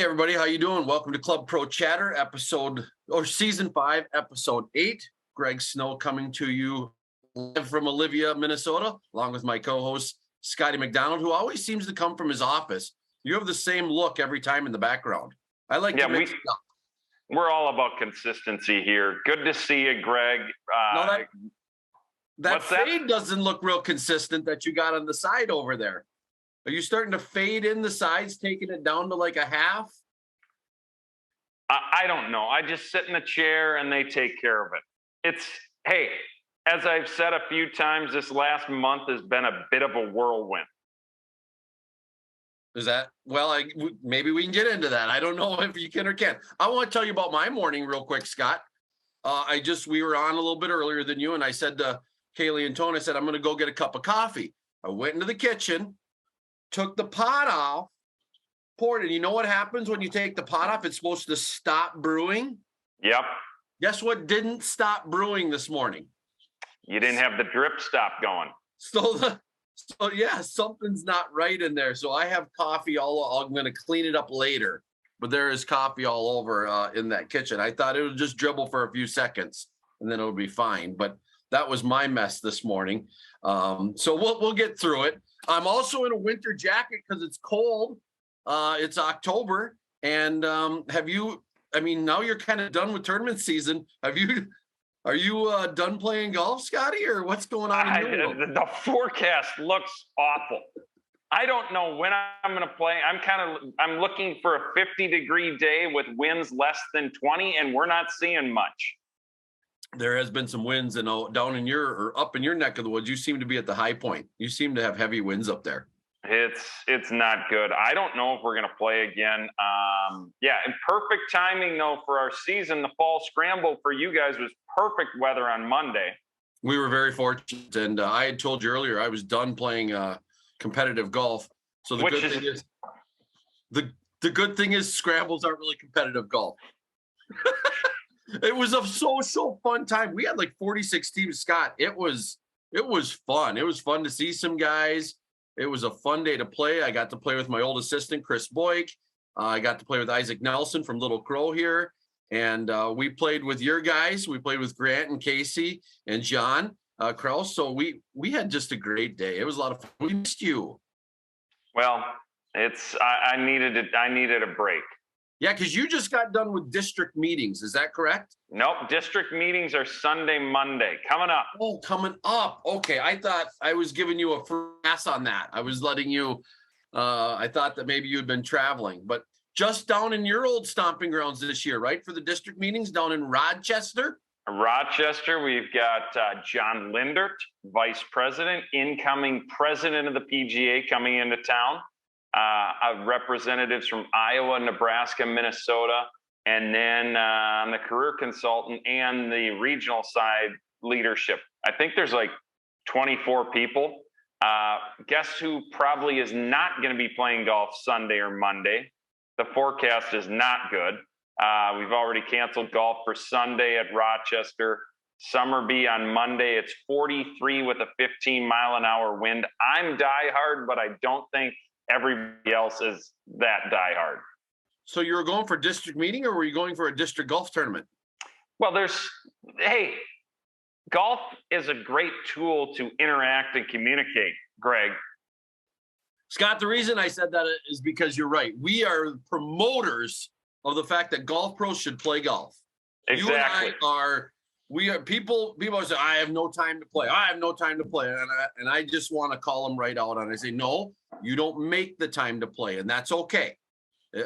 Everybody, how you doing? Welcome to Club Pro Chatter, season 5, episode 8. Greg Snow coming to you live from Olivia, Minnesota, along with my co-host Scotty McDonald, who always seems to come from his office. You have the same look every time in the background. I like to mix it up. We're all about consistency here. Good to see you, Greg. That fade doesn't look real consistent that you got on the side over there. Are you starting to fade in the sides, taking it down to like a half? I don't know. I just sit in the chair and they take care of it. Hey, as I've said a few times, this last month has been a bit of a whirlwind. Is that, maybe we can get into that. I don't know if you can or can't. I want to tell you about my morning real quick, Scott. We were on a little bit earlier than you, and I said to Kaylee and Tony, I said, I'm going to go get a cup of coffee. I went into the kitchen, took the pot off, poured it. You know what happens when you take the pot off? It's supposed to stop brewing. Yep. Guess what didn't stop brewing this morning? You didn't have the drip stop going. So yeah, something's not right in there. So I have coffee I'm going to clean it up later, but there is coffee all over in that kitchen. I thought it would just dribble for a few seconds and then it would be fine. But that was my mess this morning. So we'll get through it. I'm also in a winter jacket because it's cold. It's October. And now you're kind of done with tournament season. Are you done playing golf, Scotty, or what's going on in your world? The forecast looks awful. I don't know when I'm going to play. I'm looking for a 50-degree day with winds less than 20, and we're not seeing much. There has been some winds, and down in up in your neck of the woods, you seem to be at the high point. You seem to have heavy winds up there. It's not good. I don't know if we're going to play again. And perfect timing, though, for our season. The fall scramble for you guys was perfect weather on Monday. We were very fortunate, and I had told you earlier I was done playing competitive golf. So the good thing is scrambles aren't really competitive golf. It was a so fun time. We had like 46 teams, Scott. It was fun. It was fun to see some guys. It was a fun day to play. I got to play with my old assistant, Chris Boyk. I got to play with Isaac Nelson from Little Crow here. And we played with your guys. We played with Grant and Casey and John Kraus. So we had just a great day. It was a lot of fun. We missed you. Well, I needed a break. Yeah, because you just got done with district meetings. Is that correct? Nope. District meetings are Sunday, Monday. Coming up. Oh, coming up. Okay. I thought I was giving you a free pass on that. I was letting you, I thought that maybe you'd been traveling. But just down in your old stomping grounds this year, right? For the district meetings down in Rochester? Rochester, we've got John Lindert, vice president, incoming president of the PGA coming into town. Representatives from Iowa, Nebraska, Minnesota, and then the career consultant and the regional side leadership. I think there's like 24 people. Guess who probably is not going to be playing golf Sunday or Monday? The forecast is not good. We've already canceled golf for Sunday at Rochester. Summerby on Monday. It's 43 with a 15-mile-an-hour wind. I'm diehard, but I don't think everybody else is that diehard. So you were going for district meeting, or were you going for a district golf tournament? Well, golf is a great tool to interact and communicate, Greg. Scott, the reason I said that is because you're right. We are promoters of the fact that golf pros should play golf. Exactly. You and I are people say, I have no time to play. I have no time to play. And I just want to call them right out. And I say, no, you don't make the time to play. And that's okay.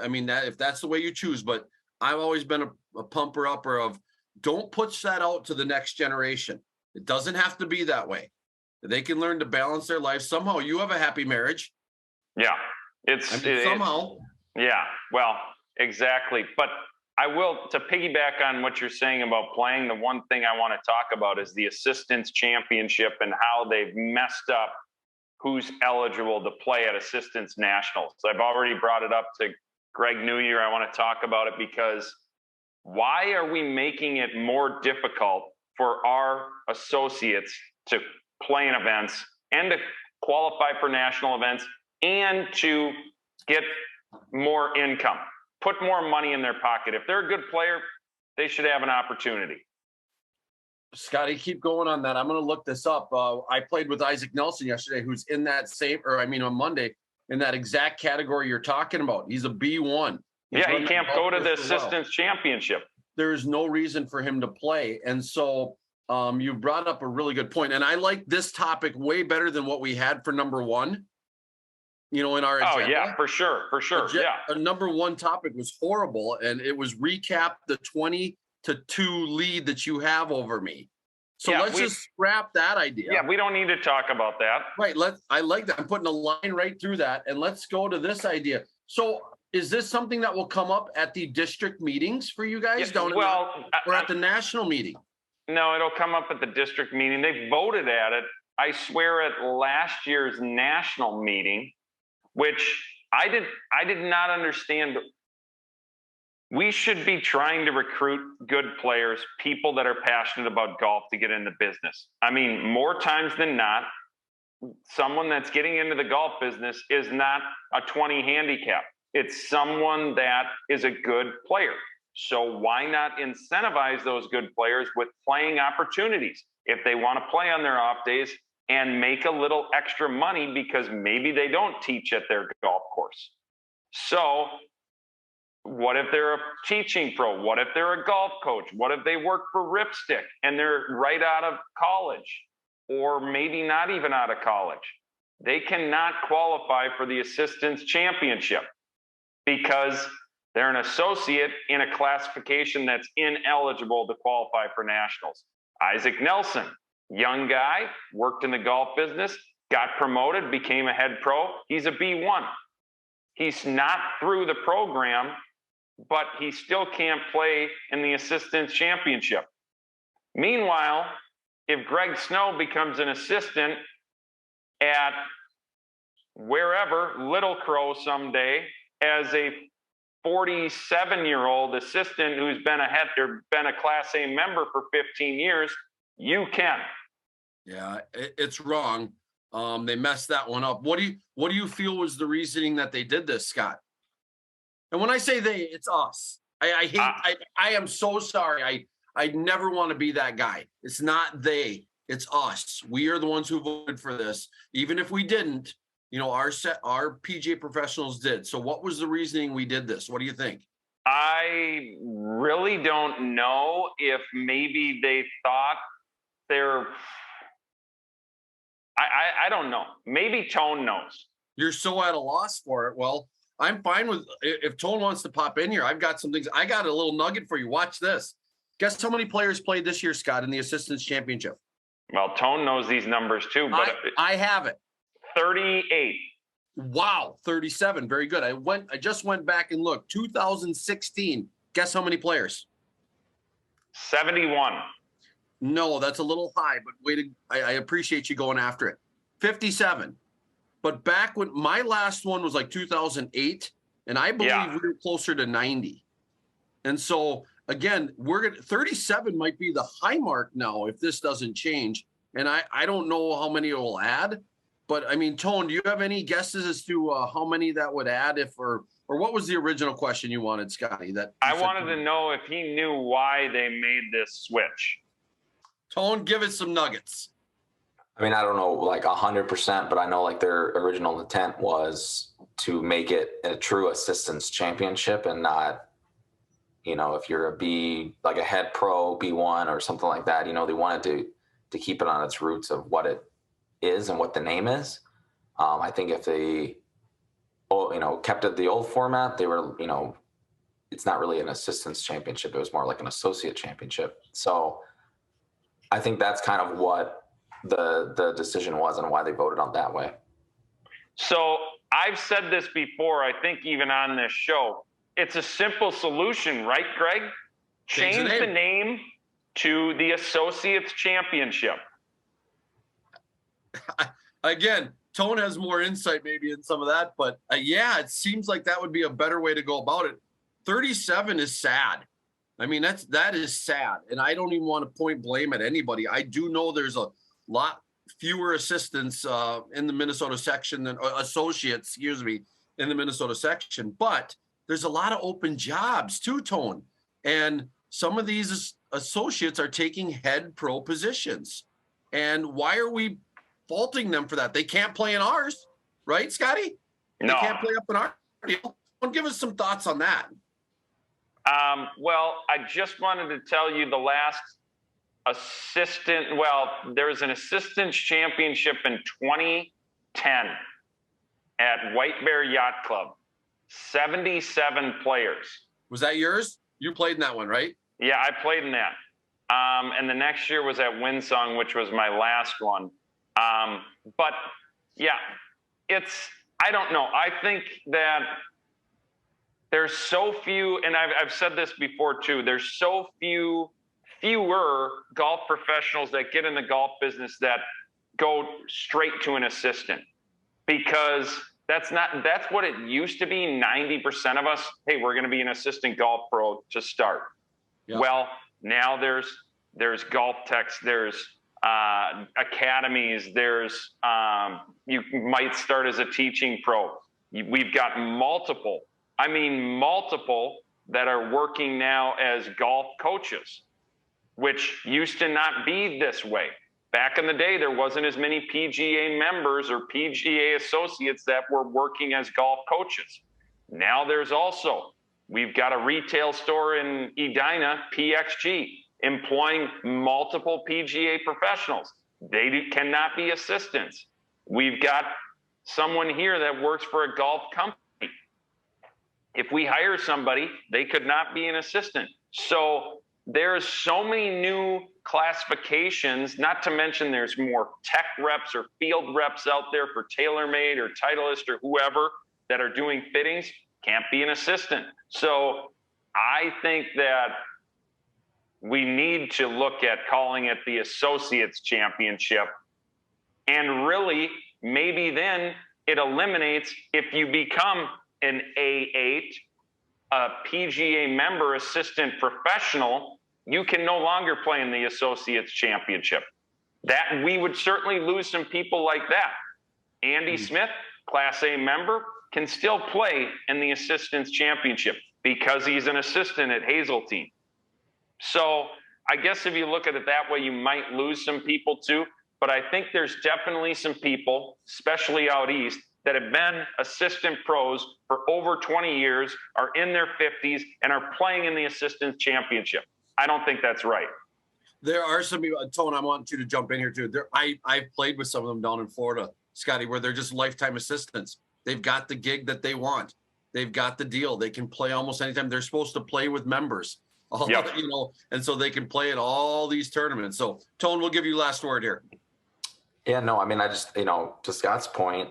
I mean, if that's the way you choose, but I've always been a pumper upper of don't push that out to the next generation. It doesn't have to be that way. They can learn to balance their life. Somehow you have a happy marriage. Yeah. Somehow. Yeah, well, exactly. But I will, to piggyback on what you're saying about playing, the one thing I want to talk about is the Assistants Championship and how they've messed up who's eligible to play at Assistants Nationals. I've already brought it up to Greg Newyear. I want to talk about it because why are we making it more difficult for our associates to play in events and to qualify for national events and to get more income? put more money in their pocket. If they're a good player, they should have an opportunity. Scotty, keep going on that. I'm going to look this up. I played with Isaac Nelson yesterday, who's in that on Monday, in that exact category you're talking about. He's a B1. Yeah, he can't go to the assistants championship. There's no reason for him to play. And so you brought up a really good point. And I like this topic way better than what we had for number one, in our agenda. Oh, yeah, for sure. Yeah. Our number one topic was horrible, and it was recap the 20-2 lead that you have over me. So let's just scrap that idea. Yeah, we don't need to talk about that. Right. I like that. I'm putting a line right through that. And let's go to this idea. So is this something that will come up at the district meetings for you guys or at the national meeting? No, it'll come up at the district meeting. They voted at it, I swear, at last year's national meeting, which I did not understand. We should be trying to recruit good players, people that are passionate about golf to get in the business. I mean, more times than not, someone that's getting into the golf business is not a 20 handicap. It's someone that is a good player. So why not incentivize those good players with playing opportunities if they want to play on their off days and make a little extra money because maybe they don't teach at their golf course? So what if they're a teaching pro? What if they're a golf coach? What if they work for Ripstick and they're right out of college, or maybe not even out of college? They cannot qualify for the assistants championship because they're an associate in a classification that's ineligible to qualify for nationals. Isaac Nelson, young guy, worked in the golf business, got promoted, became a head pro. He's a B1. He's not through the program, but he still can't play in the assistants championship. Meanwhile, if Greg Snow becomes an assistant at wherever, Little Crow someday, as a 47-year-old assistant who's been a Class A member for 15 years, you can. Yeah, it's wrong. They messed that one up. What do you feel was the reasoning that they did this, Scott? And when I say they, it's us. I am so sorry. I never want to be that guy. It's not they, it's us. We are the ones who voted for this. Even if we didn't, our PGA professionals did. So what was the reasoning we did this? What do you think? I really don't know if maybe they thought I don't know. Maybe Tone knows. You're so at a loss for it. Well, I'm fine with if Tone wants to pop in here. I've got some things. I got a little nugget for you. Watch this. Guess how many players played this year, Scott, in the Assistants Championship? Well, Tone knows these numbers too, but I have it. 38. Wow, 37. Very good. I just went back and looked. 2016. Guess how many players? 71. No, that's a little high, but I appreciate you going after it. 57. But back when my last one was like 2008, and I believe we were closer to 90. And so again, 37 might be the high mark now if this doesn't change. And I don't know how many it will add, but I mean, Tone, do you have any guesses as to how many that would add or what was the original question you wanted, Scotty? I wanted to know if he knew why they made this switch. Tone, give us some nuggets. I mean, I don't know like 100%, but I know like their original intent was to make it a true assistants championship and not, if you're like a head pro B1 or something like that, they wanted to keep it on its roots of what it is and what the name is. I think if they, kept it the old format, they were, it's not really an assistants championship. It was more like an associate championship. So I think that's kind of what the decision was and why they voted on that way. So I've said this before, I think even on this show, it's a simple solution, right, Greg? Change the name to the Associates Championship. Again, Tone has more insight maybe in some of that, but it seems like that would be a better way to go about it. 37 is sad. I mean, that is sad. And I don't even want to point blame at anybody. I do know there's a lot fewer assistants in the Minnesota section than associates, in the Minnesota section. But there's a lot of open jobs too, Tone. And some of these associates are taking head pro positions. And why are we faulting them for that? They can't play in ours, right, Scotty? No. They can't play up in our deal. Give us some thoughts on that. Well, I just wanted to tell you the last there was an assistants championship in 2010 at White Bear Yacht Club. 77 players. Was that yours? You played in that one, right? Yeah, I played in that. And the next year was at Windsong, which was my last one. But yeah, I don't know. I think that there's so few, and I've said this before too, there's so fewer golf professionals that get in the golf business that go straight to an assistant, because that's what it used to be. 90% of us, hey, we're going to be an assistant golf pro to start. Yep. Well, now there's golf techs, there's academies, there's you might start as a teaching pro. We've got multiple that are working now as golf coaches, which used to not be this way. Back in the day, there wasn't as many PGA members or PGA associates that were working as golf coaches. Now we've got a retail store in Edina, PXG, employing multiple PGA professionals. They cannot be assistants. We've got someone here that works for a golf company. If we hire somebody, they could not be an assistant. So there's so many new classifications, not to mention there's more tech reps or field reps out there for TaylorMade or Titleist or whoever that are doing fittings, can't be an assistant. So I think that we need to look at calling it the Associates Championship. And really, maybe then it eliminates, if you become an A8, a PGA member assistant professional, you can no longer play in the Associates Championship. That we would certainly lose some people like that. Andy Smith, Class A member, can still play in the Assistants Championship because he's an assistant at Hazeltine. So I guess if you look at it that way, you might lose some people too. But I think there's definitely some people, especially out east, that have been assistant pros for over 20 years, are in their 50s, and are playing in the Assistants Championship. I don't think that's right. There are some people, Tone, I want you to jump in here too. I've played with some of them down in Florida, Scotty, where they're just lifetime assistants. They've got the gig that they want. They've got the deal. They can play almost anytime. They're supposed to play with members, yep. And so they can play at all these tournaments. So, Tone, we'll give you last word here. Yeah, no, I mean, I just, to Scott's point,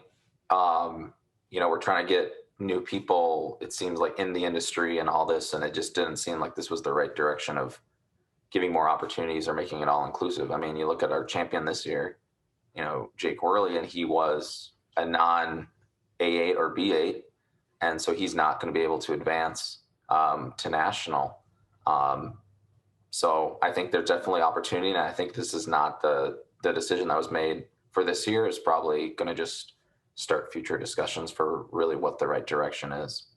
we're trying to get new people, it seems like, in the industry and all this, and it just didn't seem like this was the right direction of giving more opportunities or making it all inclusive. I mean, you look at our champion this year, Jake Worley, and he was a non A8 or B8, and so he's not going to be able to advance to national. So I think there's definitely opportunity, and I think this is not the decision that was made for this year is probably going to just start future discussions for really what the right direction is.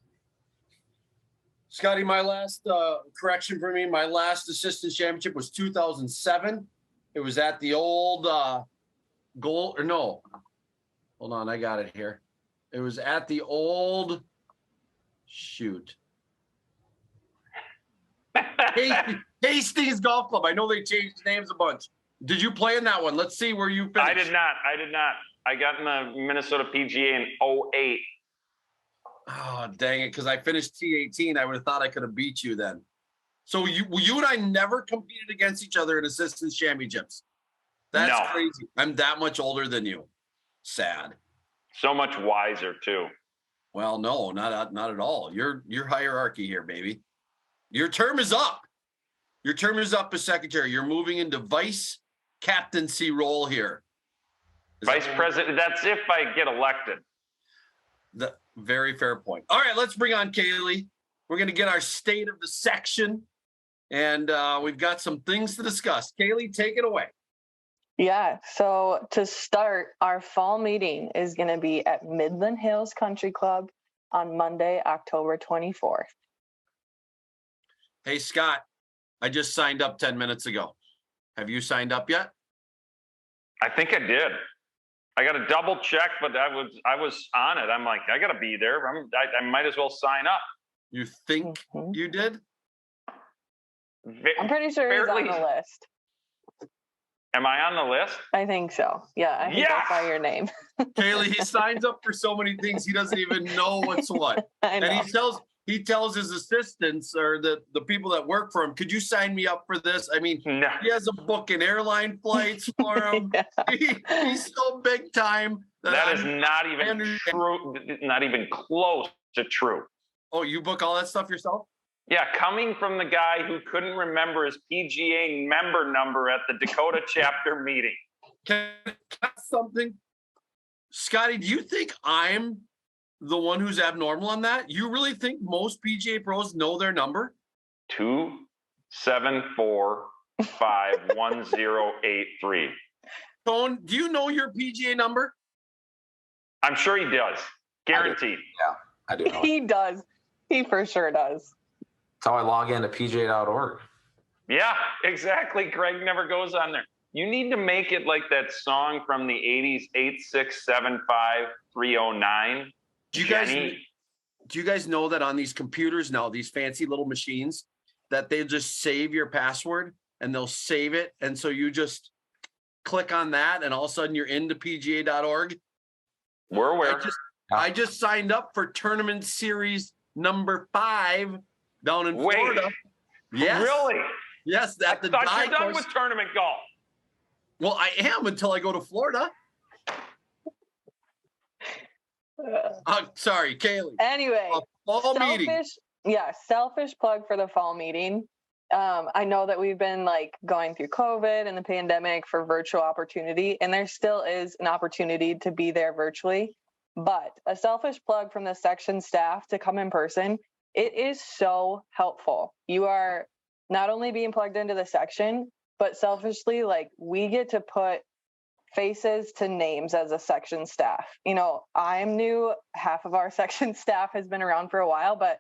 Scotty, my last correction for me, my last Assistants Championship was 2007. It was at the old hold on, I got it here. It was at the old Hastings Golf Club. I know they changed names a bunch. Did you play in that one? Let's see where you finished. I did not. I got in the Minnesota PGA in 2008. Oh, dang it. Because I finished T18. I would have thought I could have beat you then. So you and I never competed against each other in Assistants Championships. That's crazy. I'm that much older than you. Sad. So much wiser too. Well, no, not at all. Your hierarchy here, baby. Your term is up. Your term is up as secretary. You're moving into vice captaincy role here. Vice president. That's if I get elected. The very fair point. All right, let's bring on Kaylee. We're going to get our state of the section, and we've got some things to discuss. Kaylee, take it away. Yeah, so to start, our fall meeting is going to be at Midland Hills Country Club on Monday, October 24th. Hey, Scott, I just signed up 10 minutes ago. Have you signed up yet? I think I did. I got to double check, but I was on it. I'm like, I got to be there. I might as well sign up. You think you did? I'm pretty sure he's on the list. Am I on the list? I think so. Yeah, I think I saw your name. Kaylee, he signs up for so many things he doesn't even know what's what. I know. And he tells his assistants or the people that work for him, could you sign me up for this? I mean, No. He has a booking airline flights for him. He's so big time. That is not even true. Not even close to true. Oh, you book all that stuff yourself? Yeah, coming from the guy who couldn't remember his PGA member number at the Dakota chapter meeting. Can I ask something? Scotty, do you think I'm the one who's abnormal on that? You really think most PGA pros know their number? 274-51083. Tone, do you know your PGA number? I'm sure he does. Guaranteed. I do know. He does. He for sure does. That's how I log into pga.org. Yeah, exactly. Greg never goes on there. You need to make it like that song from the 80s, 8675309. Do you guys know that on these computers now, these fancy little machines, that they just save your password and they'll save it? And so you just click on that and all of a sudden you're into pga.org. We're aware. I just signed up for tournament series number 5 down in Florida. Yes. Really? Yes. I thought you're done with tournament golf. Well, I am until I go to Florida. Sorry, Kaylee. Anyway, fall meeting. Yeah, selfish plug for the fall meeting. I know that we've been going through COVID and the pandemic for virtual opportunity, and there still is an opportunity to be there virtually. But a selfish plug from the section staff to come in person, it is so helpful. You are not only being plugged into the section, but selfishly, we get to put faces to names as a section staff. I'm new. Half of our section staff has been around for a while, but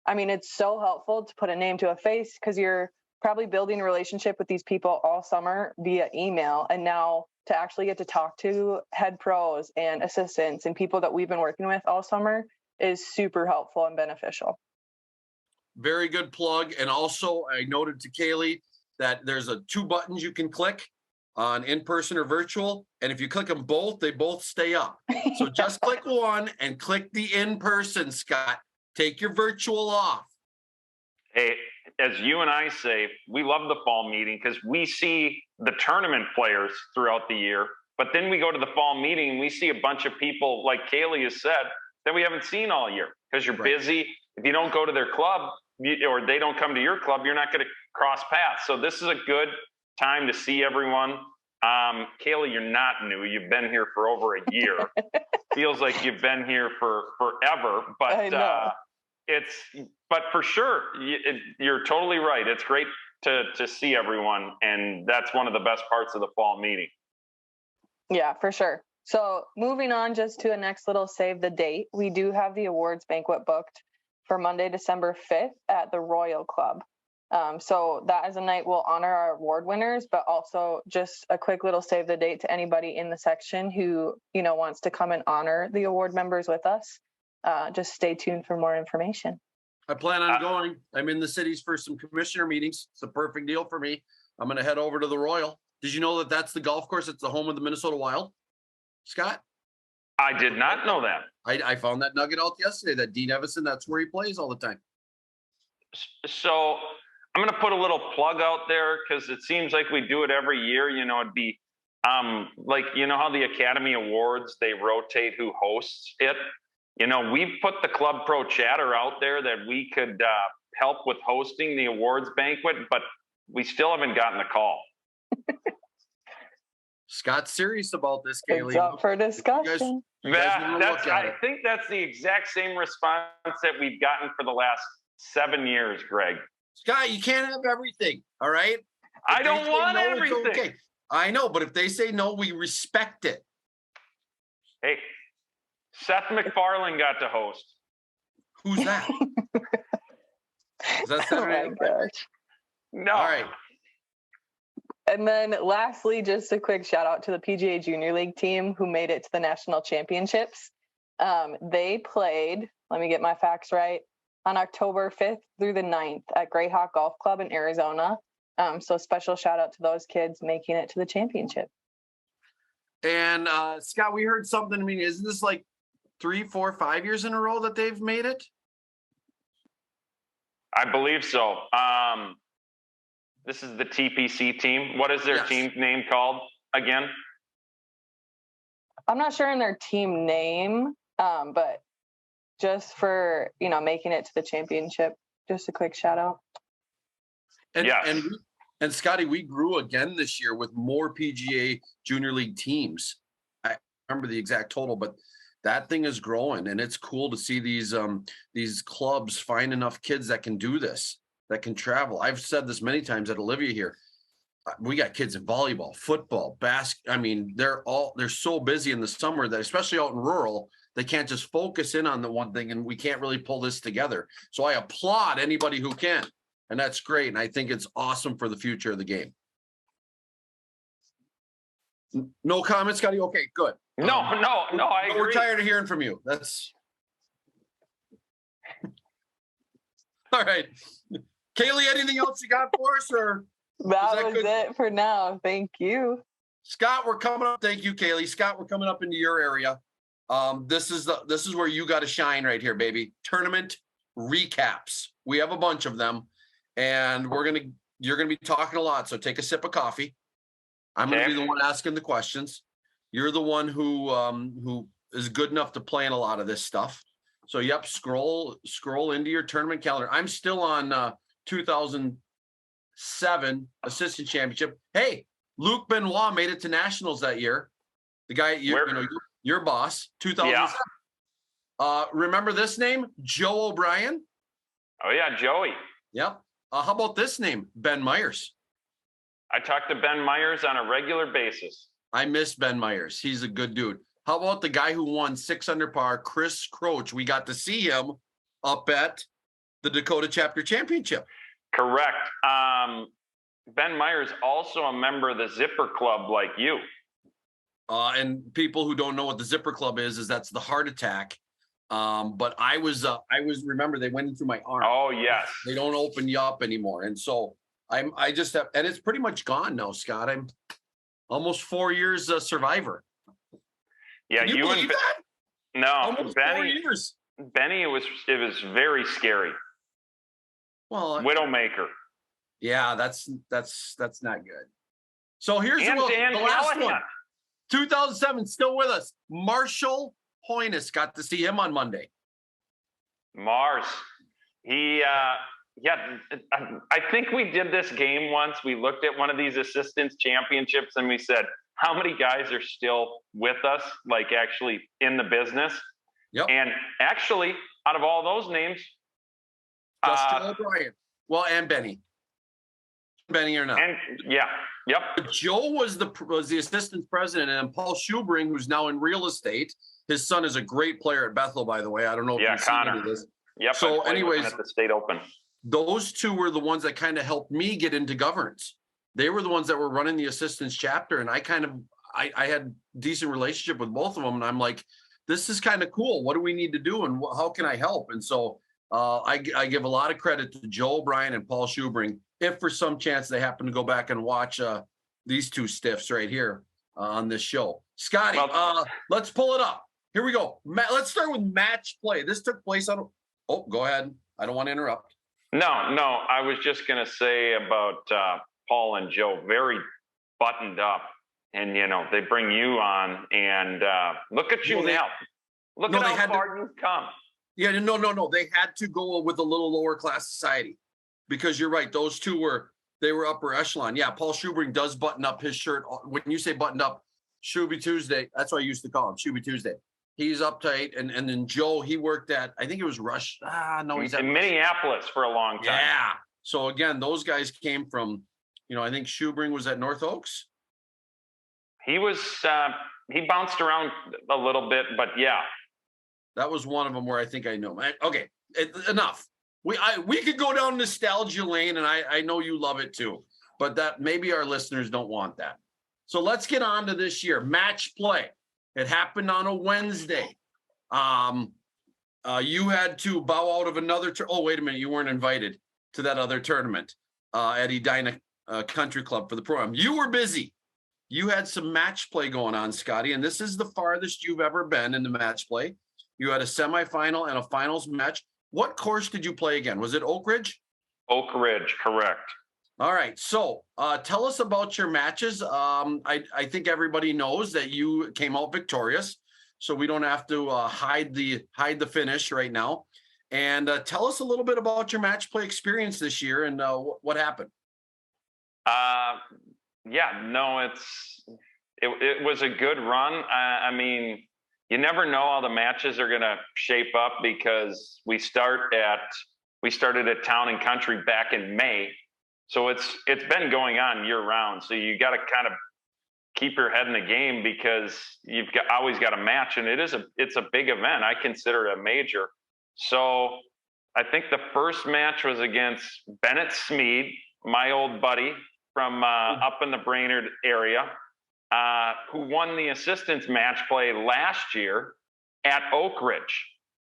I mean, it's so helpful to put a name to a face because you're probably building a relationship with these people all summer via email. And now to actually get to talk to head pros and assistants and people that we've been working with all summer is super helpful and beneficial. Very good plug. And also I noted to Kaylee that there's 2 buttons you can click on in-person or virtual. And if you click them both, they both stay up. So just click one and click the in-person, Scott. Take your virtual off. Hey, as you and I say, we love the fall meeting because we see the tournament players throughout the year. But then we go to the fall meeting and we see a bunch of people, like Kaylee has said, that we haven't seen all year because you're busy. If you don't go to their club or they don't come to your club, you're not going to cross paths. So this is a good time to see everyone. Kaylee, you're not new. You've been here for over a year. Feels like you've been here for forever, but but for sure, you're totally right. It's great to see everyone, and that's one of the best parts of the fall meeting. Yeah, for sure. So moving on just to a next little save the date, we do have the awards banquet booked for Monday, December 5th at the Royal Club. So that is a night we'll honor our award winners, but also just a quick little save the date to anybody in the section who, wants to come and honor the award members with us. Just stay tuned for more information. I plan on going. I'm in the cities for some commissioner meetings. It's a perfect deal for me. I'm going to head over to the Royal. Did you know that that's the golf course? It's the home of the Minnesota Wild, Scott? I did not know that. I found that nugget out yesterday, that Dean Evison, that's where he plays all the time. So I'm going to put a little plug out there because it seems like we do it every year. It'd be how the Academy Awards, they rotate who hosts it. We've put the Club Pro chatter out there that we could help with hosting the awards banquet, but we still haven't gotten a call. Scott's serious about this, Kaylee. It's up for discussion. I think that's the exact same response that we've gotten for the last 7 years, Greg. Scott, you can't have everything, all right? I don't want everything. Okay. I know, but if they say no, we respect it. Hey, Seth MacFarlane got to host. Who's that? Is that Oh Saturday? my gosh. No. All right. And then lastly, just a quick shout out to the PGA Junior League team who made it to the national championships. They played, let me get my facts right, on October 5th through the 9th at Greyhawk Golf Club in Arizona. So special shout out to those kids making it to the championship. And Scott, we heard something. I mean, isn't this like 3, 4, 5 years in a row that they've made it? I believe so. This is the TPC team. What is their Yes. team name called again? I'm not sure in their team name, but just for, making it to the championship, just a quick shout out. And, Yes. and Scotty, we grew again this year with more PGA Junior League teams. I remember the exact total, but that thing is growing, and it's cool to see these clubs find enough kids that can do this, that can travel. I've said this many times at Olivia here. We got kids in volleyball, football, I mean, they're so busy in the summer that, especially out in rural, they can't just focus in on the one thing, and we can't really pull this together. So I applaud anybody who can, and that's great. And I think it's awesome for the future of the game. No comments, Scotty? Okay, good. No, I agree. We're tired of hearing from you. That's all right. Kaylee, anything else you got for us, or That was good? it for now. Thank you. Scott, we're coming up. Thank you, Kaylee. Scott, we're coming up into your area. This is where you got to shine right here, baby. Tournament recaps. We have a bunch of them, and you're gonna be talking a lot. So take a sip of coffee. I'm gonna be the one asking the questions. You're the one who is good enough to plan a lot of this stuff. So yep, scroll into your tournament calendar. I'm still on 2007 Assistant Championship. Hey, Luke Benoit made it to nationals that year. The guy, your boss, 2007. Yeah. Remember this name? Joe O'Brien? Oh, yeah, Joey. Yep. How about this name? Ben Myers. I talk to Ben Myers on a regular basis. I miss Ben Myers. He's a good dude. How about the guy who won 6 under par, Chris Croach? We got to see him up at the Dakota Chapter Championship. Correct. Ben Myers also a member of the Zipper Club like you. And people who don't know what the Zipper Club is that's the heart attack. But I was remember they went into my arm. Oh yes. They don't open you up anymore. And so I just have, and it's pretty much gone now, Scott. I'm almost 4 years a survivor. Yeah, Can you believe that? No, almost 4 years. Benny, it was very scary. Well, Widowmaker. Yeah, that's not good. So here's Dan the last Callahan. one. 2007, still with us. Marshall Hoynes, got to see him on Monday. Mars. He, I think we did this game once. We looked at one of these assistants championships and we said, how many guys are still with us, like actually in the business? Yep. And actually, out of all those names, Justin O'Brien. Well, and Benny. Benny or not. And yeah. Yep. But Joe was the assistant president, and Paul Schubring, who's now in real estate. His son is a great player at Bethel, by the way. I don't know if you've seen any of this. Yep. So, anyways, at the State Open, those two were the ones that kind of helped me get into governance. They were the ones that were running the assistants chapter, and I had decent relationship with both of them. And I'm like, this is kind of cool. What do we need to do, and how can I help? And so I give a lot of credit to Joe O'Brien and Paul Schubring. If for some chance they happen to go back and watch these two stiffs right here on this show. Scotty, let's pull it up. Here we go. Let's start with match play. This took place on. Oh, go ahead. I don't want to interrupt. No. I was just going to say about Paul and Joe, very buttoned up. And, they bring you on and look at you now. Look at how far you've come. Yeah, no. They had to go with a little lower class society because you're right. Those two were upper echelon. Yeah, Paul Schubring does button up his shirt. When you say buttoned up, Shuby Tuesday, that's what I used to call him, Shuby Tuesday. He's uptight. And then Joe, he worked at, I think it was Rush. He's in Minneapolis for a long time. Yeah. So again, those guys came from, I think Schubring was at North Oaks. He was, he bounced around a little bit, but yeah. That was one of them where I think I know. Okay. enough. We could go down nostalgia lane, and I know you love it too, but that maybe our listeners don't want that. So let's get on to this year. Match play. It happened on a Wednesday. You had to bow out of another. Oh, wait a minute. You weren't invited to that other tournament at Edina Country Club for the program. You were busy. You had some match play going on, Scotty, and this is the farthest you've ever been in the match play. You had a semifinal and a finals match. What course did you play again? Was it Oak Ridge? Oak Ridge, correct. All right. So tell us about your matches. I think everybody knows that you came out victorious, so we don't have to hide the finish right now. And tell us a little bit about your match play experience this year and what happened. Yeah, no, it was a good run. I mean, you never know how the matches are going to shape up because we started at Town and Country back in May. So it's been going on year round. So you got to kind of keep your head in the game because always got a match, and it's a big event. I consider it a major. So I think the first match was against Bennett Smead, my old buddy from up in the Brainerd area, who won the assistants match play last year at Oak Ridge.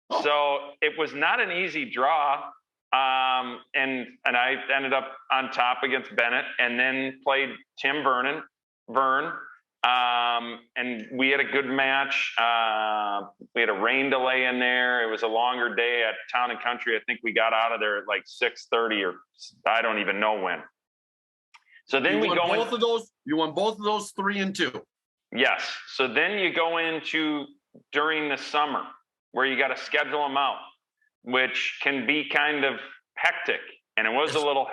Oh. So it was not an easy draw. And I ended up on top against Bennett, and then played Tim Vern. And we had a good match. We had a rain delay in there. It was a longer day at Town and Country. I think we got out of there at like 6:30 or I don't even know when. So then you won both of those 3-2. Yes. So then you go into during the summer where you got to schedule them out, which can be kind of hectic. And it was a little,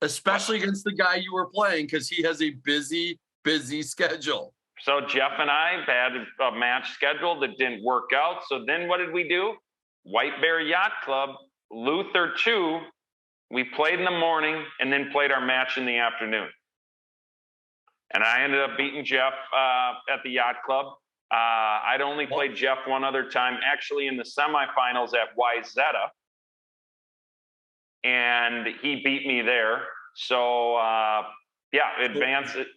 especially against the guy you were playing, because he has a busy schedule. So Jeff and I had a match scheduled that didn't work out. So then what did we do? White Bear Yacht Club, Luther 2. We played in the morning and then played our match in the afternoon. And I ended up beating Jeff at the Yacht Club. I'd only played Jeff one other time, actually in the semifinals at Wyzetta. And he beat me there. So, advance it.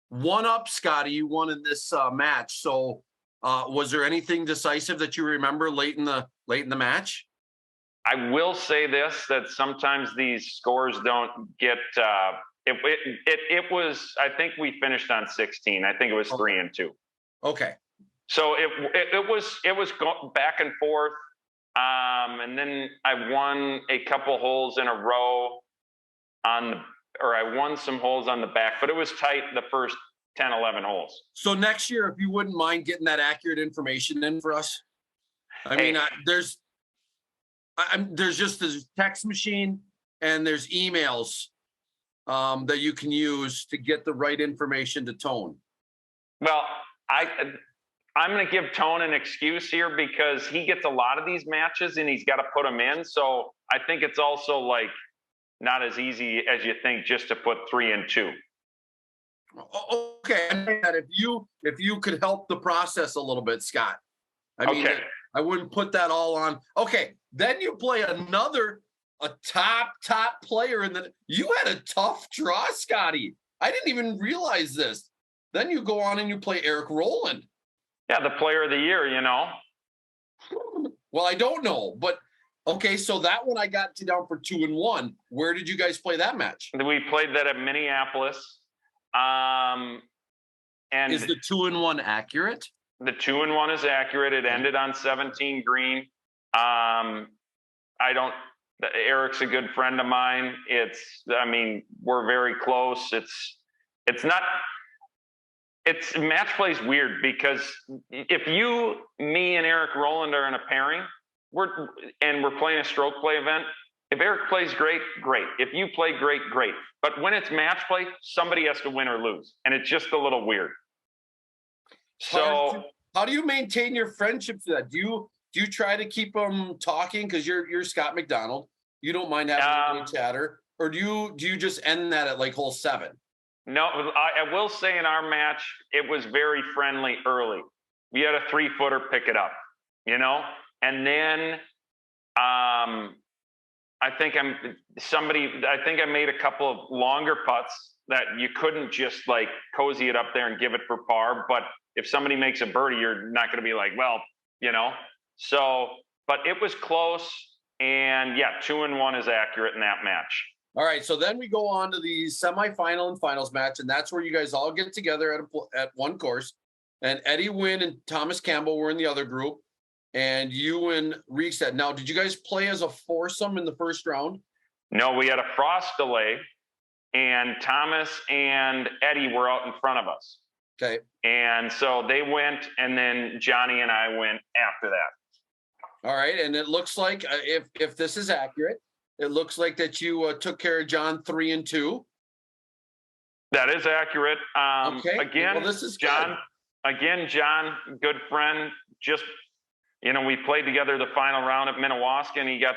One up, Scotty, you won in this match. So was there anything decisive that you remember late in the match? I will say this, that sometimes these scores don't get, it was, I think we finished on 16. I think it was 3-2. Okay. So it was back and forth. And then I won a couple holes in a row I won some holes on the back, but it was tight the first 10, 11 holes. So next year, if you wouldn't mind getting that accurate information in for us. I mean, there's just this text machine and there's emails that you can use to get the right information to Tone. Well, I'm going to give Tone an excuse here because he gets a lot of these matches and he's got to put them in. So I think it's also like not as easy as you think just to put 3-2. Okay. If you could help the process a little bit, Scott. I mean, okay. I wouldn't put that all on. Okay. Then you play a top player you had a tough draw, Scotty. I didn't even realize this. Then you go on and you play Eric Rowland. Yeah, the player of the year, you know. Well, I don't know, but okay, so that one I got you down for 2-1. Where did you guys play that match? We played that at Minneapolis. And is the 2-1 accurate? The 2-1 is accurate. It ended on 17 green. Eric's a good friend of mine. We're very close. Match play is weird because if me and Eric Rowland are in a pairing, we're playing a stroke play event. If Eric plays great, great. If you play great, great. But when it's match play, somebody has to win or lose, and it's just a little weird. So, how do you maintain your friendship for that? Do you try to keep them talking because you're Scott McDonald? You don't mind having a chatter, or do you just end that at like hole 7? No, I will say in our match, it was very friendly early. We had a 3-footer pick it up, you know? And then I think I made a couple of longer putts that you couldn't just like cozy it up there and give it for par. But if somebody makes a birdie, you're not going to be like, well, So, but it was close. And yeah, 2-1 is accurate in that match. All right, so then we go on to the semifinal and finals match, and that's where you guys all get together at one course. And Eddie Wynn and Thomas Campbell were in the other group, and you and Reset. Now, did you guys play as a foursome in the first round? No, we had a frost delay, and Thomas and Eddie were out in front of us. Okay. And so they went, and then Johnny and I went after that. All right, and it looks like, if this is accurate, it looks like that you took care of John 3 and 2. That is accurate. Okay. Again, well, this is John. good. Again, John, good friend. Just we played together the final round at Minnewaska, and he got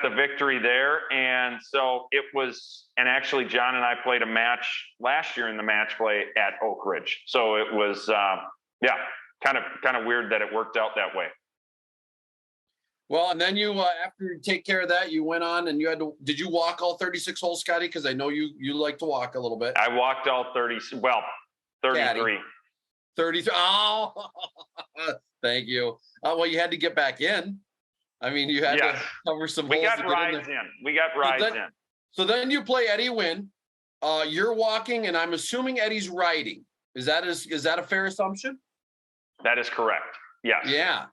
the victory there. And so it was. And actually, John and I played a match last year in the match play at Oak Ridge. So it was, kind of weird that it worked out that way. Well, and then you, after you take care of that, you went on and did you walk all 36 holes, Scotty? Because I know you like to walk a little bit. I walked all 33. Caddy. 33. Oh, thank you. Well, you had to get back in. I mean, you had to cover some holes. We got rides in. So then you play Eddie Wynn. You're walking, and I'm assuming Eddie's riding. Is that a fair assumption? That is correct. Yes. Yeah.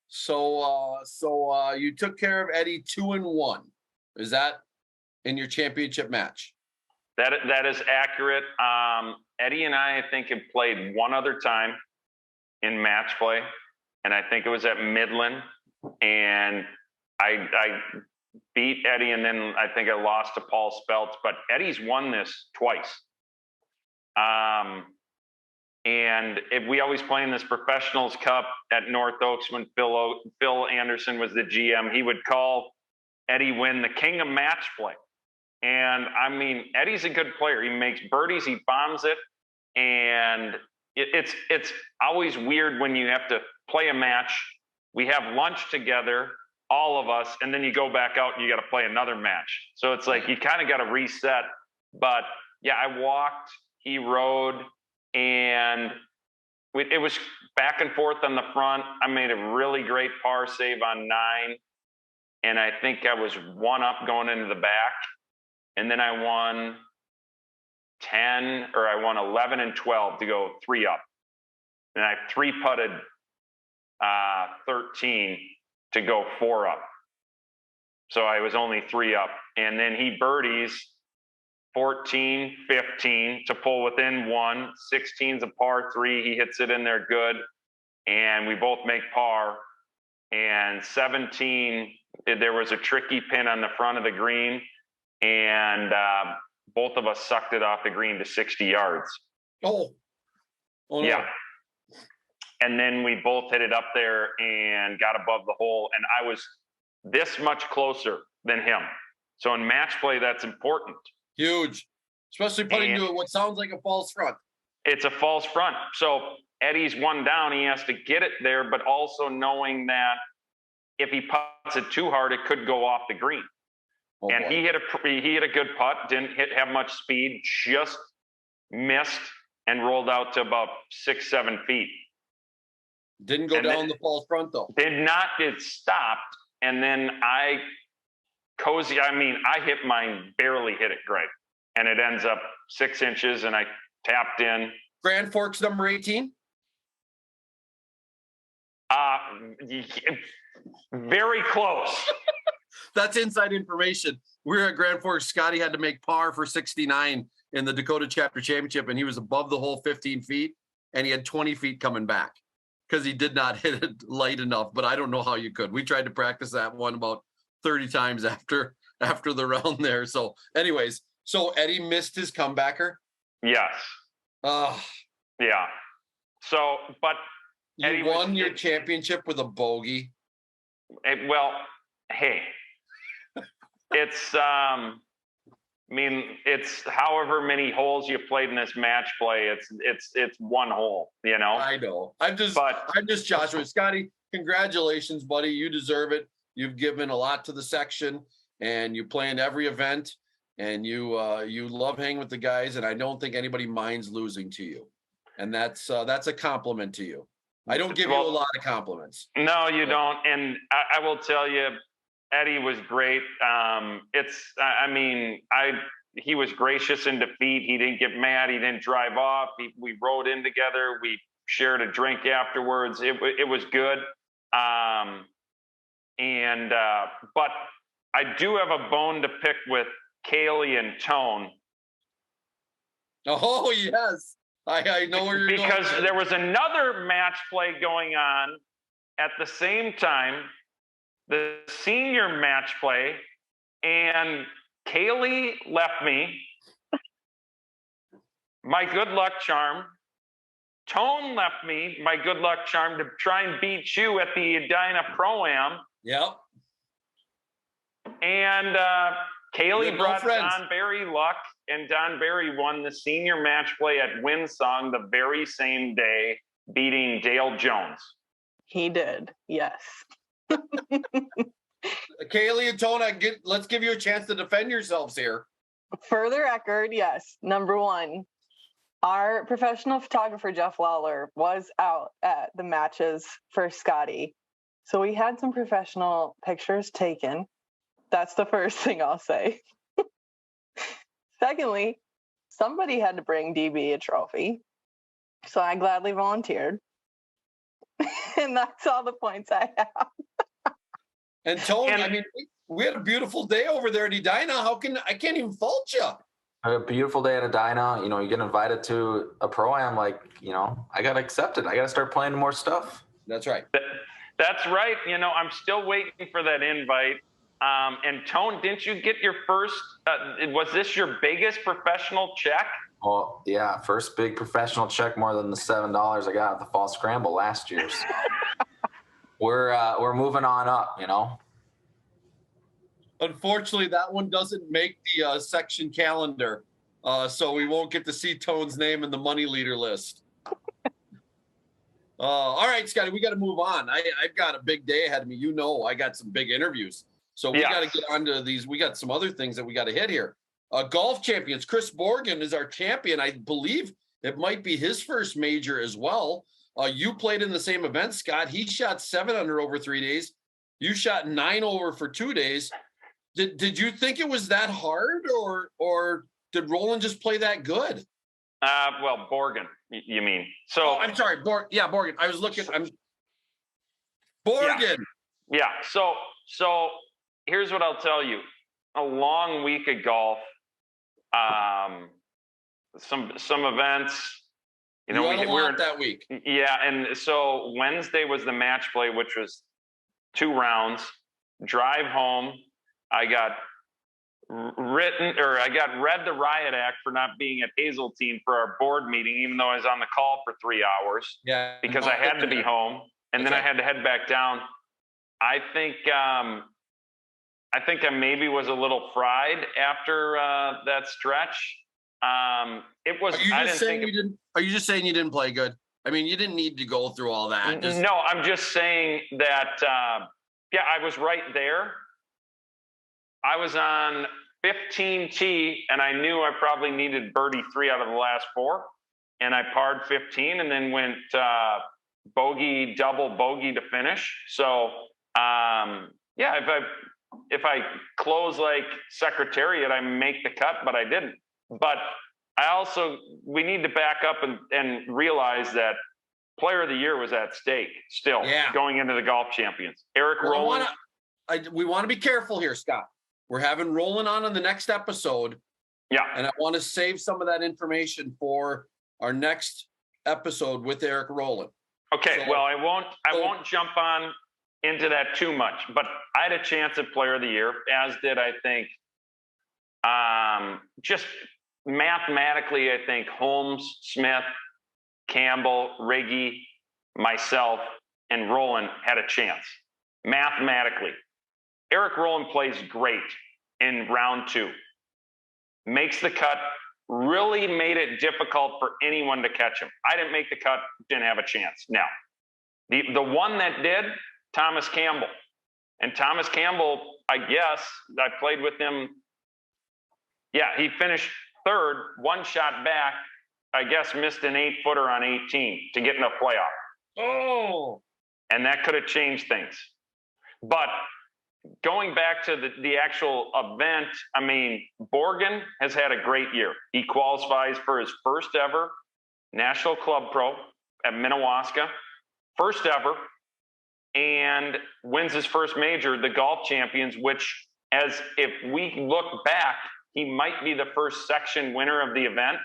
So you took care of Eddie 2-1. Is that in your championship match? That is accurate. Eddie and I think, have played one other time in match play, and I think it was at Midland. And I beat Eddie, and then I think I lost to Paul Speltz. But Eddie's won this twice. And if we always play in this Professionals Cup at North Oaks, when Phil Anderson was the GM, he would call Eddie Wynn the king of match play. And I mean, Eddie's a good player. He makes birdies, he bombs it. And it's always weird when you have to play a match. We have lunch together, all of us, and then you go back out and you got to play another match. So it's like you kind of got to reset. But yeah, I walked, he rode. And it was back and forth on the front. I made a really great par save on 9. And I think I was 1 up going into the back. And then I won 11 and 12 to go 3 up. And I 3-putted 13 to go 4 up. So I was only 3 up. And then he birdies 14, 15 to pull within 1. 16's a par 3. He hits it in there good. And we both make par. And 17, there was a tricky pin on the front of the green. And both of us sucked it off the green to 60 yards. Oh no. Yeah. And then we both hit it up there and got above the hole. And I was this much closer than him. So in match play, that's important. Huge, especially putting to what sounds like a false front. It's a false front. So Eddie's 1 down. He has to get it there, but also knowing that if he puts it too hard, it could go off the green. Oh, and boy. he hit a good putt. Didn't have much speed. Just missed and rolled out to about 6-7 feet. Didn't go down the false front though. Did not. It stopped, and then I hit mine, barely hit it great. And it ends up 6 inches, and I tapped in. Grand Forks number 18? Very close. That's inside information. We were at Grand Forks. Scotty had to make par for 69 in the Dakota Chapter Championship, and he was above the hole 15 feet, and he had 20 feet coming back because he did not hit it light enough. But I don't know how you could. We tried to practice that one about 30 times after the round there. So anyways, so Eddie missed his comebacker. Yes. Yeah. So, but you Eddie won your championship with a bogey. Well, hey, it's, it's however many holes you played in this match play. It's 1 hole, I know. I'm just Joshua. Scotty, congratulations, buddy. You deserve it. You've given a lot to the section, and you play in every event, and you love hanging with the guys, and I don't think anybody minds losing to you, and that's a compliment to you. I don't give you a lot of compliments. No, you don't, and I will tell you, Eddie was great. He was gracious in defeat. He didn't get mad. He didn't drive off. We rode in together. We shared a drink afterwards. It was good. But I do have a bone to pick with Kaylee and Tone. Oh, yes. I know where you're going. Because there was another match play going on at the same time, the senior match play, and Kaylee left me. My good luck charm. Tone left me, my good luck charm, to try and beat you at the Edina Pro-Am. Yep. And Kaylee brought Don Barry luck, and Don Barry won the senior match play at Winsong the very same day, beating Dale Jones. He did, yes. Kaylee and Tone, let's give you a chance to defend yourselves here. For the record, yes. Number one, our professional photographer, Jeff Lawler, was out at the matches for Scotty. So we had some professional pictures taken. That's the first thing I'll say. Secondly, somebody had to bring DB a trophy. So I gladly volunteered. And that's all the points I have. And Tone, we had a beautiful day over there at Edina. I can't even fault you. A beautiful day at Edina. You get invited to a Pro-Am, I got accepted. I got to start playing more stuff. That's right. That's right. I'm still waiting for that invite. And Tone, didn't you get your first, was this your biggest professional check? Well, yeah, first big professional check, more than the $7 I got at the Fall Scramble last year. So we're moving on up, Unfortunately, that one doesn't make the section calendar, so we won't get to see Tone's name in the money leader list. All right, Scotty, we got to move on. I've got a big day ahead of me. I got some big interviews. So we got to get onto these. We got some other things that we got to hit here. Golf champions. Chris Borgen is our champion. I believe it might be his first major as well. You played in the same event, Scott. He shot 7 under over 3 days. You shot 9 over for 2 days. Did you think it was that hard, or did Roland just play that good? Well, Borgen, you mean? So I'm sorry, Borgen. I was looking. Borgen. Yeah. So here's what I'll tell you: a long week of golf, some events. We were that week. Yeah, and so Wednesday was the match play, which was 2 rounds. Drive home, I got read the riot act for not being at Hazeltine for our board meeting, even though I was on the call for 3 hours. Yeah, because I had to be home, and then I had to head back down. I think I maybe was a little fried after that stretch. It was. Are you just saying you didn't play good? I mean, you didn't need to go through all that. No, I'm just saying that. I was right there. I was on 15T, and I knew I probably needed birdie 3 out of the last 4, and I parred 15, and then went bogey, double bogey to finish. So if I close like Secretariat, I make the cut, but I didn't. But we need to back up and realize that Player of the Year was at stake still going into the golf champions. Eric Rowland. We want to be careful here, Scott. We're having Roland on the next episode. Yeah. And I want to save some of that information for our next episode with Eric Rowland. Okay. So, I won't jump on into that too much, but I had a chance at Player of the Year, as did, I think, just mathematically, I think Holmes, Smith, Campbell, Riggy, myself, and Roland had a chance. Mathematically. Eric Rowland plays great in round 2. Makes the cut, really made it difficult for anyone to catch him. I didn't make the cut, didn't have a chance. Now, the one that did, Thomas Campbell. And Thomas Campbell, I guess, I played with him. Yeah, he finished third, one shot back. I guess missed an 8-footer on 18 to get in the playoff. Oh, And that could have changed things. But going back to the actual event, I mean, Borgen has had a great year. He qualifies for his first ever National Club Pro at Minnewaska, first ever, and wins his first major, the Golf Champions, which, as if we look back, he might be the first section winner of the event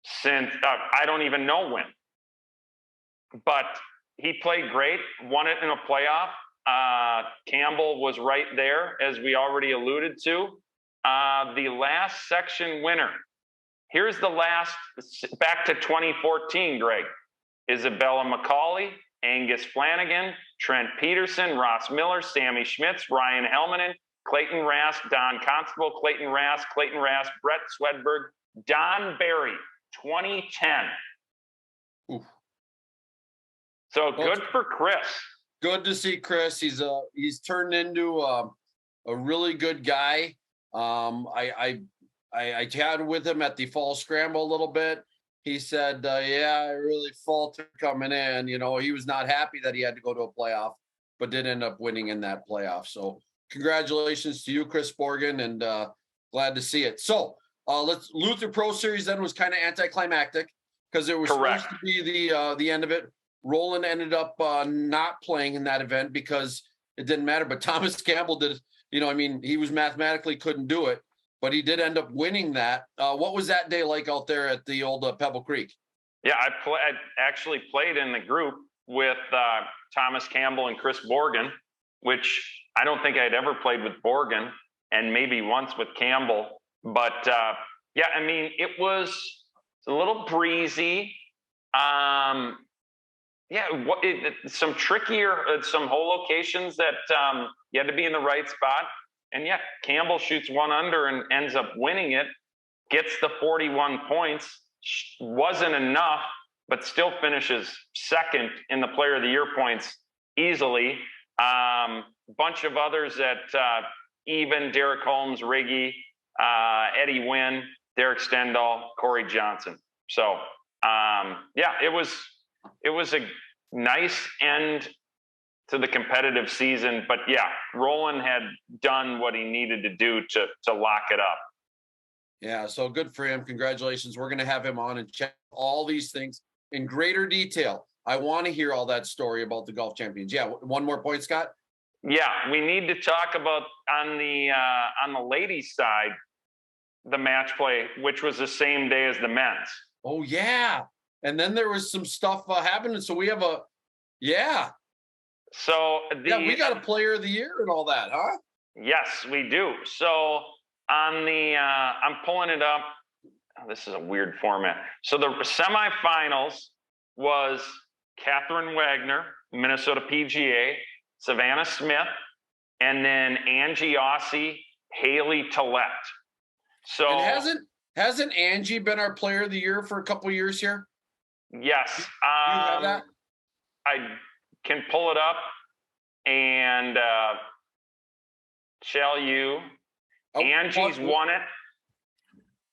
since I don't even know when. But he played great, won it in a playoff. Campbell was right there, as we already alluded to. The last section winner. Here's the last, back to 2014, Greg. Isabella McCauley, Angus Flanagan, Trent Peterson, Ross Miller, Sammy Schmitz, Ryan Helmanen, Clayton Rask, Don Constable, Clayton Rask, Brett Swedberg, Don Barry, 2010. Oof. So good for Chris. Good to see Chris. He's turned into a really good guy. I chatted with him at the fall scramble a little bit. He said, yeah, I really faltered coming in. You know, he was not happy that he had to go to a playoff, but did end up winning in that playoff. So congratulations to you, Chris Borgen, and glad to see it. So Luther Pro Series then was kind of anticlimactic because it was Correct. supposed to be the end of it. Roland ended up not playing in that event because it didn't matter. But Thomas Campbell did, he was mathematically couldn't do it, but he did end up winning that. What was that day like out there at the old Pebble Creek? Yeah, I actually played in the group with Thomas Campbell and Chris Borgen, which I don't think I'd ever played with Borgen, and maybe once with Campbell. But yeah, I mean, it was a little breezy. Yeah, some trickier, some hole locations that you had to be in the right spot. And yeah, Campbell shoots 1 under and ends up winning it, gets the 41 points. Wasn't enough, but still finishes second in the Player of the Year points easily. Bunch of others at even: Derek Holmes, Riggy, Eddie Wynn, Derek Stendahl, Corey Johnson. So yeah, it was a nice end to the competitive season, but yeah, Roland had done what he needed to do to lock it up. Yeah, so good for him. Congratulations. We're going to have him on and check all these things in greater detail. I want to hear all that story about the golf champions. Yeah, one more point, Scott. Yeah, we need to talk about on the ladies' side, the match play, which was the same day as the men's. Oh yeah, and then there was some stuff happening. So we have So we got a Player of the Year and all that, huh? Yes, we do. So on the I'm pulling it up. Oh, this is a weird format. So the semifinals was Catherine Wagner, Minnesota PGA, Savannah Smith, and then Angie Aussie, Haley Tillett. So and hasn't Angie been our Player of the Year for a couple of years here? Yes. You have that? I can pull it up and tell you. Angie's won it.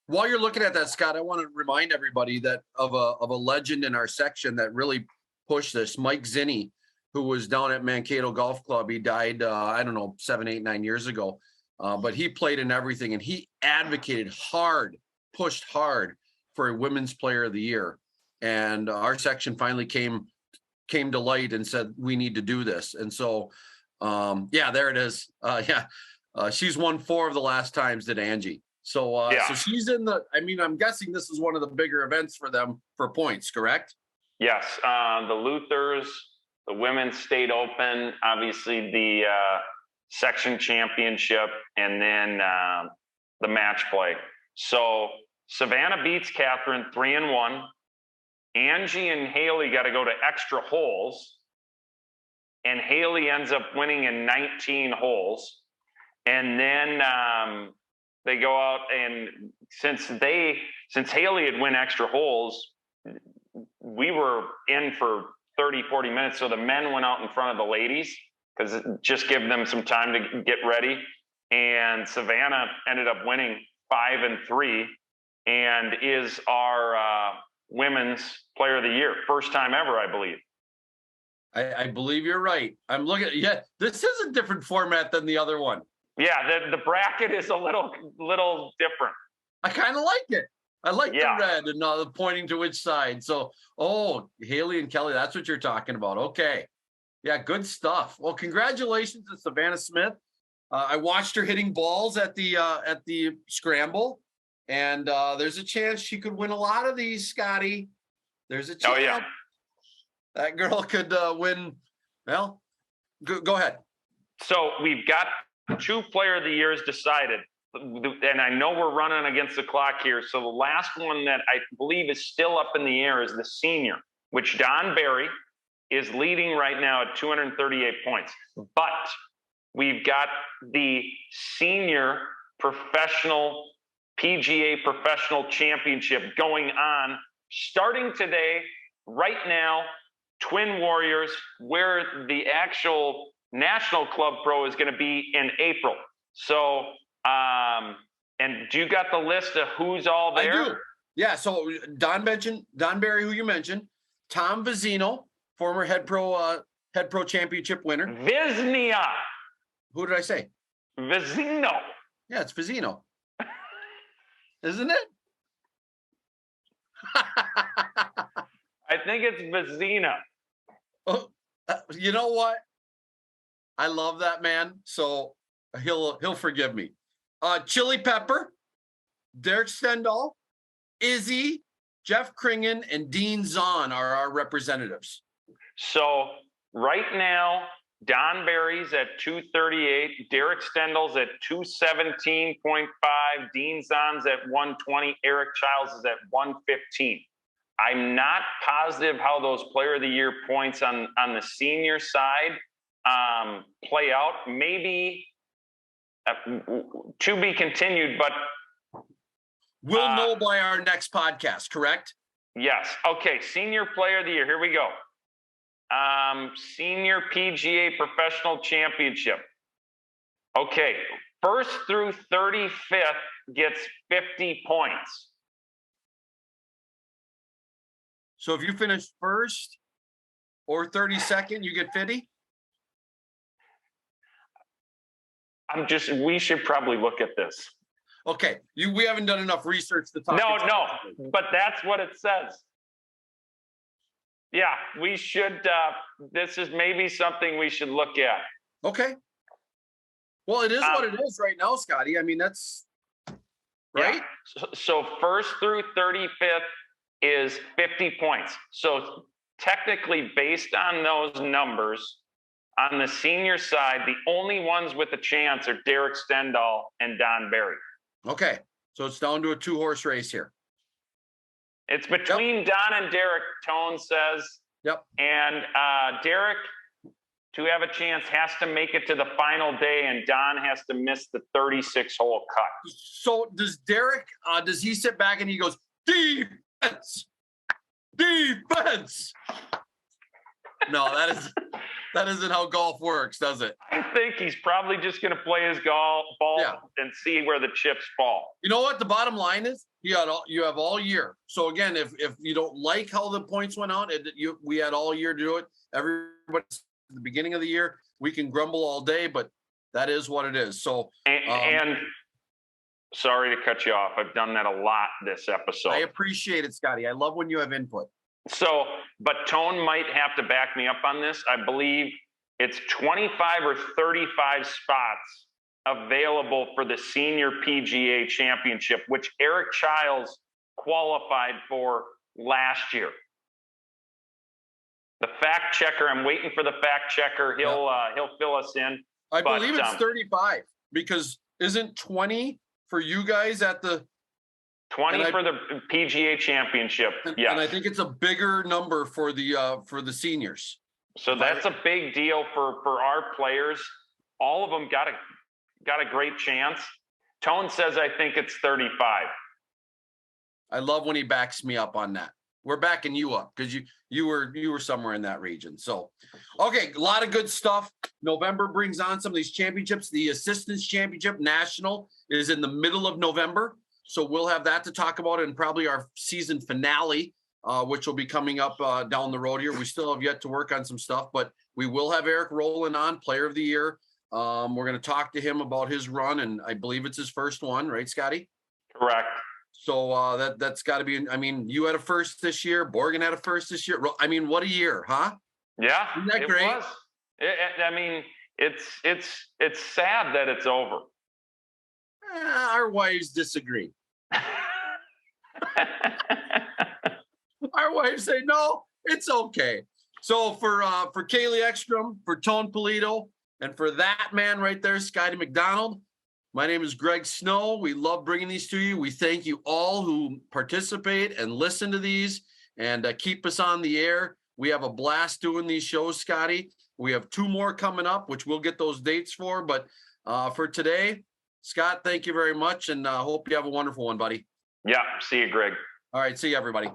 While you're looking at that, Scott, I want to remind everybody that of a legend in our section that really pushed this, Mike Zinni, who was down at Mankato Golf Club. He died, 7, 8, 9 years ago. But he played in everything, and he advocated hard, pushed hard for a Women's Player of the Year. And our section finally came to light and said, we need to do this. And so, there it is. She's won 4 of the last times, did Angie. So she's in I'm guessing this is one of the bigger events for them for points, correct? Yes. The Luthers, the Women's State Open, obviously the section championship, and then the match play. So Savannah beats Catherine 3-1. Angie and Haley got to go to extra holes, and Haley ends up winning in 19 holes. And then they go out, and since Haley had won extra holes, we were in for 30, 40 minutes. So the men went out in front of the ladies because just give them some time to get ready. And Savannah ended up winning 5-3 and is our women's player of the year. First time ever, I believe. I believe you're right. I'm looking. Yeah, this is a different format than the other one. Yeah, the bracket is a little different. I kind of like it. I like Yeah. the red and pointing to which side. So, Haley and Kelly, that's what you're talking about. Okay. Yeah, good stuff. Well, congratulations to Savannah Smith. I watched her hitting balls at the scramble, and there's a chance she could win a lot of these, Scotty. There's a chance. Oh, yeah. That girl could win. Well, go ahead. So we've got 2 player of the years decided. And I know we're running against the clock here. So the last one that I believe is still up in the air is the senior, which Don Barry is leading right now at 238 points. But we've got the senior professional PGA professional championship going on starting today, right now, Twin Warriors, where the actual National Club Pro is going to be in April. So, and do you got the list of who's all there? I do. Yeah. So Don Barry, who you mentioned, Tom Vizino, former head pro championship winner. Viznia. Who did I say? Vizino. Yeah, it's Vizino. Isn't it? I think it's Vizina. Oh, you know what? I love that man, so he'll forgive me. Chili Pepper, Derek Stendal, Izzy, Jeff Kringen, and Dean Zahn are our representatives. So right now, Don Barry's at 238, Derek Stendal's at 217.5, Dean Zahn's at 120, Eric Childs is at 115. I'm not positive how those player of the year points on the senior side play out. Maybe to be continued, but we'll know by our next podcast, correct? Yes. Okay. Senior player of the year. Here we go. Senior PGA Professional Championship. Okay. First through 35th gets 50 points. So if you finish first or 32nd, you get 50? We should probably look at this. Okay. We haven't done enough research to talk. No, but that's what it says. Yeah, we should, this is maybe something we should look at. Okay. Well, it is what it is right now, Scotty. I mean, that's right. Yeah. So first through 35th is 50 points. So technically, based on those numbers, on the senior side, the only ones with a chance are Derek Stendal and Don Barry. Okay. So it's down to a 2-horse race here. It's between Don and Derek, Tone says. Yep. And Derek, to have a chance, has to make it to the final day, and Don has to miss the 36-hole cut. So does Derek, does he sit back and he goes, defense? No, that isn't how golf works, does it? I think he's probably just going to play his ball and see where the chips fall. You know what the bottom line is? You have all year. So again, if you don't like how the points went out, we had all year to do it. Everybody at the beginning of the year, we can grumble all day, but that is what it is. So and sorry to cut you off. I've done that a lot this episode. I appreciate it, Scotty. I love when you have input. So, but Tone might have to back me up on this. I believe it's 25 or 35 spots available for the senior PGA championship, which Eric Childs qualified for last year. The fact checker, I'm waiting for the fact checker. He'll fill us in. I believe it's 35 because isn't 20 for you guys at the 20 for the PGA championship. Yes. And I think it's a bigger number for the seniors. So that's a big deal for our players. All of them got a great chance. Tone says I think it's 35. I love when he backs me up on that. we're backing you up because you were somewhere in that region. So, okay, a lot of good stuff. November brings on some of these championships. The Assistants Championship National is in the middle of November, so we'll have that to talk about, and probably our season finale, which will be coming up down the road here. We still have yet to work on some stuff, but we will have Eric Rowland on, Player of the Year. We're going to talk to him about his run, and I believe it's his first one, right, Scotty? Correct. So that's got to be. I mean, you had a first this year. Borgen had a first this year. I mean, what a year, huh? Yeah, isn't that great? Was. I mean, it's sad that it's over. Our wives disagree. Our wives say no, it's okay. So for Kaylee Ekstrom, for Tone Polito, and for that man right there, Scotty McDonald, my name is Greg Snow. We love bringing these to you. We thank you all who participate and listen to these and keep us on the air. We have a blast doing these shows, Scotty. We have 2 more coming up, which we'll get those dates for. But for today, Scott, thank you very much, and hope you have a wonderful one, buddy. Yeah, see you, Greg. All right, see you, everybody.